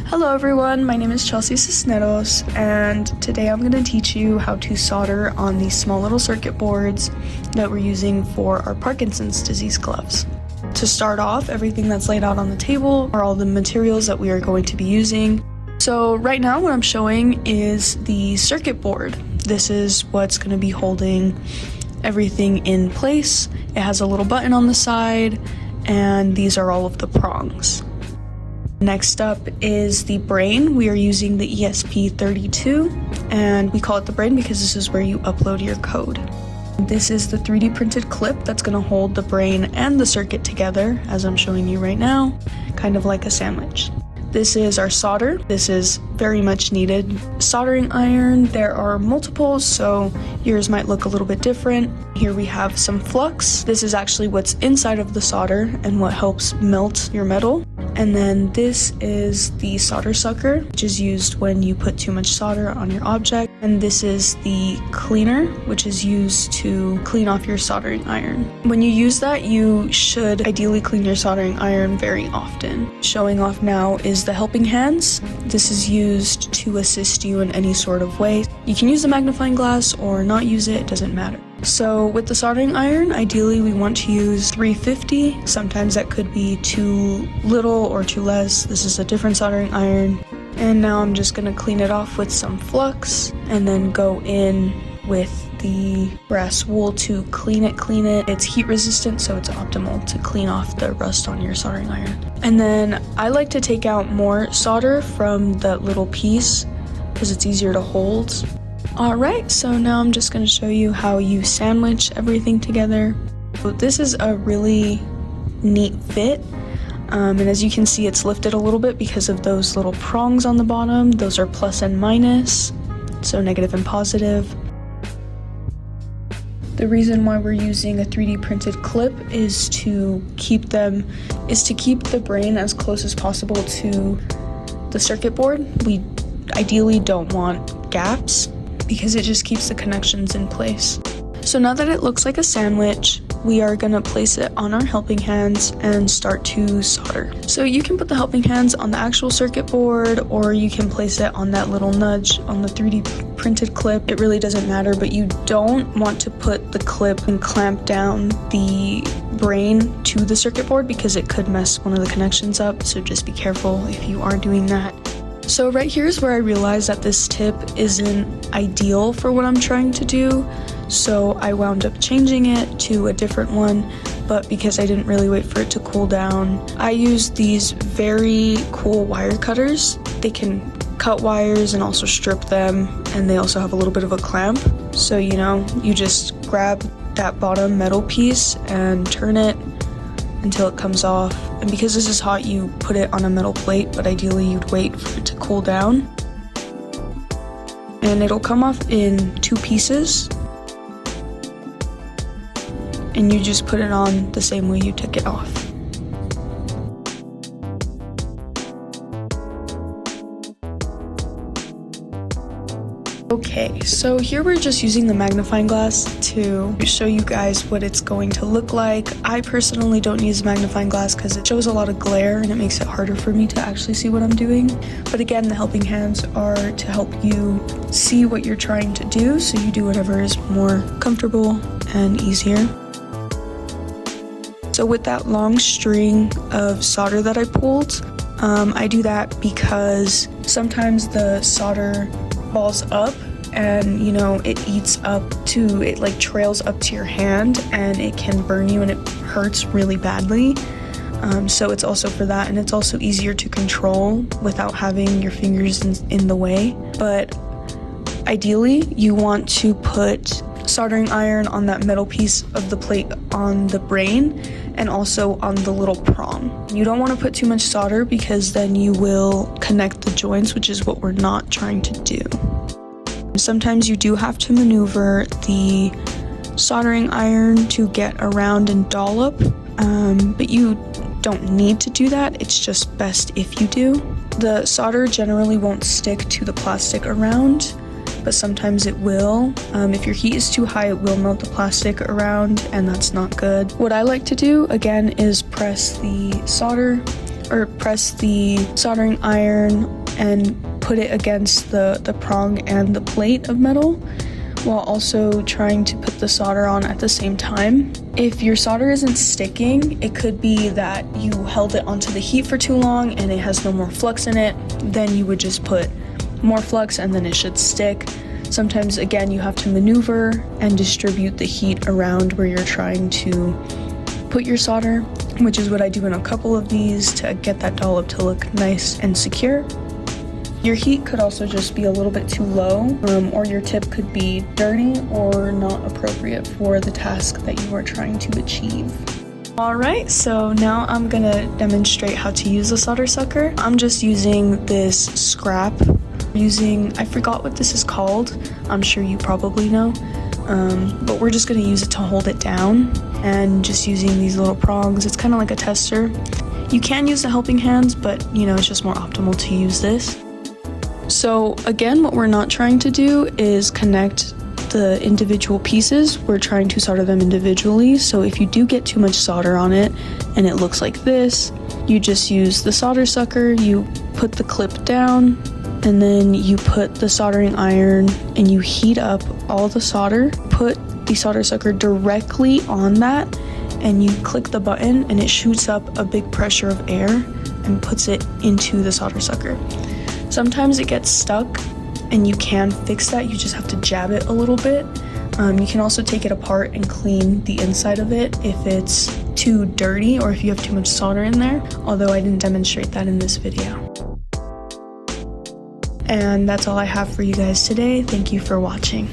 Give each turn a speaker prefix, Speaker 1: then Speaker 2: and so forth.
Speaker 1: Hello everyone, my name is Chelsea Cisneros, and today I'm going to teach you how to solder on these small little circuit boards that we're using for our Parkinson's disease gloves. To start off, everything that's laid out on the table are all the materials that we are going to be using. So right now what I'm showing is the circuit board. This is what's going to be holding everything in place. It has a little button on the side, and these are all of the prongs. Next up is the brain. We are using the ESP32, and we call it the brain because this is where you upload your code. This is the 3D printed clip that's going to hold the brain and the circuit together, as I'm showing you right now, kind of like a sandwich. This is our solder. This is very much needed. Soldering iron, there are multiples, so yours might look a little bit different. Here we have some flux. This is actually what's inside of the solder and what helps melt your metal. And then this is the solder sucker, which is used when you put too much solder on your object. And this is the cleaner, which is used to clean off your soldering iron. When you use that, you should ideally clean your soldering iron very often. Showing off now is the helping hands. This is used to assist you in any sort of way. You can use a magnifying glass or not use it, it doesn't matter. So with the soldering iron, ideally we want to use 350. Sometimes that could be too little or too less. This is a different soldering iron. And now I'm just going to clean it off with some flux and then go in with the brass wool to clean it. It's heat resistant, so it's optimal to clean off the rust on your soldering iron. And then I like to take out more solder from that little piece because it's easier to hold. Alright, so now I'm just going to show you how you sandwich everything together. So this is a really neat fit, and as you can see it's lifted a little bit because of those little prongs on the bottom. Those are plus and minus, so negative and positive. The reason why we're using a 3D printed clip is to keep the brain as close as possible to the circuit board. We ideally don't want gaps, because it just keeps the connections in place. So now that it looks like a sandwich, we are going to place it on our helping hands and start to solder. So you can put the helping hands on the actual circuit board, or you can place it on that little nudge on the 3D printed clip. It really doesn't matter, but you don't want to put the clip and clamp down the brain to the circuit board because it could mess one of the connections up, so just be careful if you are doing that. So right here is where I realized that this tip isn't ideal for what I'm trying to do, so I wound up changing it to a different one, but because I didn't really wait for it to cool down, I used these very cool wire cutters. They can cut wires and also strip them, and they also have a little bit of a clamp, so you just grab that bottom metal piece and turn it until it comes off. And because this is hot, you put it on a metal plate, but ideally you'd wait for it to cool down. And it'll come off in 2 pieces. And you just put it on the same way you took it off. Okay, so here we're just using the magnifying glass to show you guys what it's going to look like. I personally don't use a magnifying glass because it shows a lot of glare and it makes it harder for me to actually see what I'm doing. But again, the helping hands are to help you see what you're trying to do, so you do whatever is more comfortable and easier. So with that long string of solder that I pulled, I do that because sometimes the solder balls up and it like trails up to your hand and it can burn you and it hurts really badly. So it's also for that, and it's also easier to control without having your fingers in the way. But ideally you want to put soldering iron on that metal piece of the plate on the brain and also on the little prong. You don't want to put too much solder because then you will connect the joints, which is what we're not trying to do. Sometimes you do have to maneuver the soldering iron to get around and dollop, but you don't need to do that. It's just best if you do. The solder generally won't stick to the plastic around, but sometimes it will. If your heat is too high, it will melt the plastic around, and that's not good. What I like to do, again, is press the soldering iron and put it against the prong and the plate of metal, while also trying to put the solder on at the same time. If your solder isn't sticking, it could be that you held it onto the heat for too long and it has no more flux in it. Then you would just put more flux and then it should stick. Sometimes, again, you have to maneuver and distribute the heat around where you're trying to put your solder, which is what I do in a couple of these to get that dollop to look nice and secure. Your heat could also just be a little bit too low, or your tip could be dirty or not appropriate for the task that you are trying to achieve. Alright, so now I'm gonna demonstrate how to use a solder sucker. I'm just using this scrap. I forgot what this is called. I'm sure you probably know. But we're just gonna use it to hold it down, and just using these little prongs. It's kind of like a tester. You can use the helping hands, but it's just more optimal to use this. So again, what we're not trying to do is connect the individual pieces. We're trying to solder them individually. So if you do get too much solder on it and it looks like this, you just use the solder sucker, you put the clip down, and then you put the soldering iron and you heat up all the solder. Put the solder sucker directly on that and you click the button and it shoots up a big pressure of air and puts it into the solder sucker. Sometimes it gets stuck and you can fix that. You just have to jab it a little bit. You can also take it apart and clean the inside of it if it's too dirty or if you have too much solder in there, although I didn't demonstrate that in this video. And that's all I have for you guys today. Thank you for watching.